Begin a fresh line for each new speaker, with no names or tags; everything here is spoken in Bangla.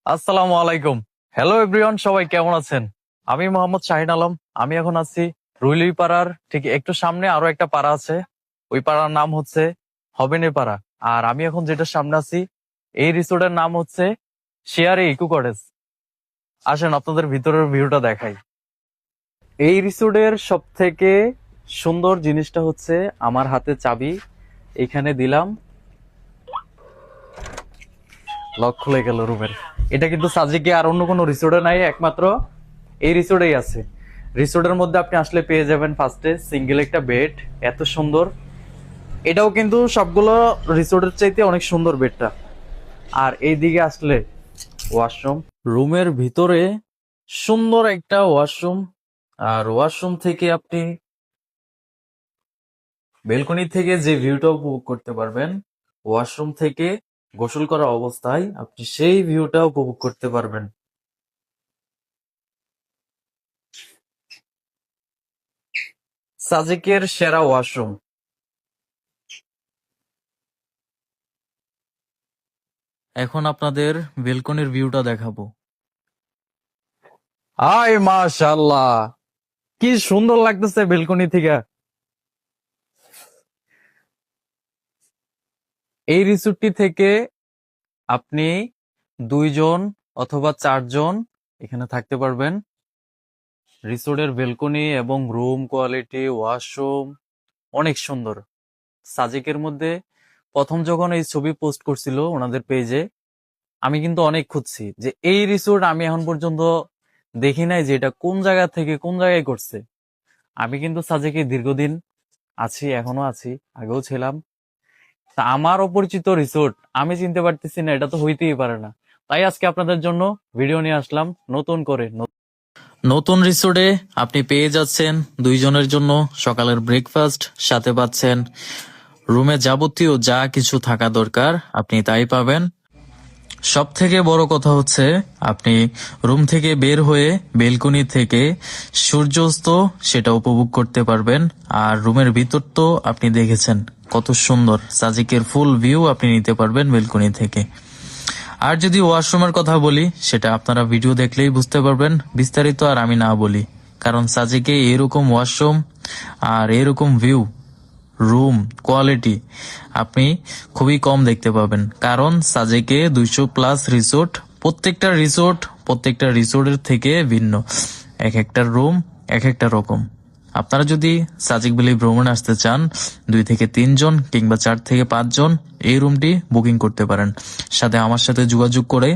আসসালামু আলাইকুম। হ্যালো এভরিওয়ান, সবাই কেমন আছেন? আমি মোহাম্মদ শাহিন আলম। আমি এখন আছি রুইলি পাড়ার ঠিক একটু সামনে আরো একটা পাড়া আছে। ওই পাড়ার নাম হচ্ছে হবেনের পাড়া। আর আমি এখন যেটা সামনে আছি, এই রিসোর্টের নাম হচ্ছে শেয়ারে ইকো কটেজ। আসেন আপনাদের ভিতরের ভিউটা দেখাই। এই রিসোর্টের সব থেকে সুন্দর জিনিসটা হচ্ছে আমার হাতে চাবি। এখানে দিলাম, লক খুলে গেল রুমের। এটা কিন্তু সাজেকে আর অন্য কোনো রিসোর্টে নাই, একমাত্র এই রিসোর্টেই আছে। রিসোর্টের মধ্যে আপনি আসলে পেয়ে যাবেন ফার্স্টে সিঙ্গেল একটা বেড, এত সুন্দর। এটাও কিন্তু সবগুলো রিসোর্টের চাইতে অনেক সুন্দর বেডটা। আর এই দিকে আসলে ওয়াশরুম, রুমের ভিতরে সুন্দর একটা ওয়াশরুম। আর ওয়াশরুম থেকে আপনি বেলকনি থেকে যে ভিউটা উপভোগ করতে পারবেন, ওয়াশরুম থেকে গোসল করা অবস্থায় আপনি সেই ভিউটা উপভোগ করতে পারবেন। সাজেকের সেরা ওয়াশরুম। এখন আপনাদের বেলকনির ভিউটা দেখাবো। আয় মাশাআল্লাহ, কি সুন্দর লাগতেছে বেলকনি থেকে। এই রিসোর্টটি থেকে আপনি 2 জন অথবা 4 জন এখানে থাকতে পারবেন। রিসোর্টের বেলকনি এবং রুম কোয়ালিটি, ওয়াশরুম অনেক সুন্দর। সাজেকের মধ্যে প্রথম যখন এই ছবি পোস্ট করছিল ওনাদের পেজে, আমি কিন্তু অনেক খুঁজছি যে এই রিসোর্ট আমি এখন পর্যন্ত দেখি নাই যে এটা কোন জায়গা থেকে কোন জায়গায় করছে। আমি কিন্তু সাজেকে দীর্ঘদিন আছি, এখনো আছি, আগেও ছিলাম। তা আমার অপরিচিত রিসোর্ট আমি চিনতে পারতেছি না, এটা তো হইতেই পারে না। তাই আজকে আপনাদের জন্য ভিডিও নিয়ে আসলাম নতুন করে। নতুন রিসোর্টে আপনি পেয়ে যাচ্ছেন 2 জনের জন্য সকালের ব্রেকফাস্ট, সাথে পাচ্ছেন রুমে যাবতীয় যা কিছু থাকা দরকার আপনি তাই পাবেন। সব থেকে বড় কথা হচ্ছে আপনি রুম থেকে বের হয়ে বেলকনি থেকে সূর্যাস্ত সেটা উপভোগ করতে পারবেন। আর রুমের ভিতর তো আপনি দেখেছেন কত সুন্দর, সাজেকের ফুল ভিউ আপনি নিতে পারবেন বেলকনি থেকে। আর যদি ওয়াশরুমের কথা বলি, সেটা আপনারা ভিডিও দেখলেই বুঝতে পারবেন, বিস্তারিত আর আমি না বলি। কারণ সাজেকে এরকম ওয়াশরুম আর এরকম ভিউ, রুম কোয়ালিটি আপনি খুবই কম দেখতে পাবেন। কারণ সাজেকে 200+ রিসোর্ট, প্রত্যেকটা রিসোর্টের থেকে ভিন্ন, এক একটা রুম এক একটা রকম। আপনারা যদি সাজেক ভ্যালি ভ্রমণে আসতে চান, 2 থেকে 3 জন কিংবা 4 থেকে 5 জন এই রুমটি বুকিং করতে পারেন। সাথে আমার সাথে যোগাযোগ করে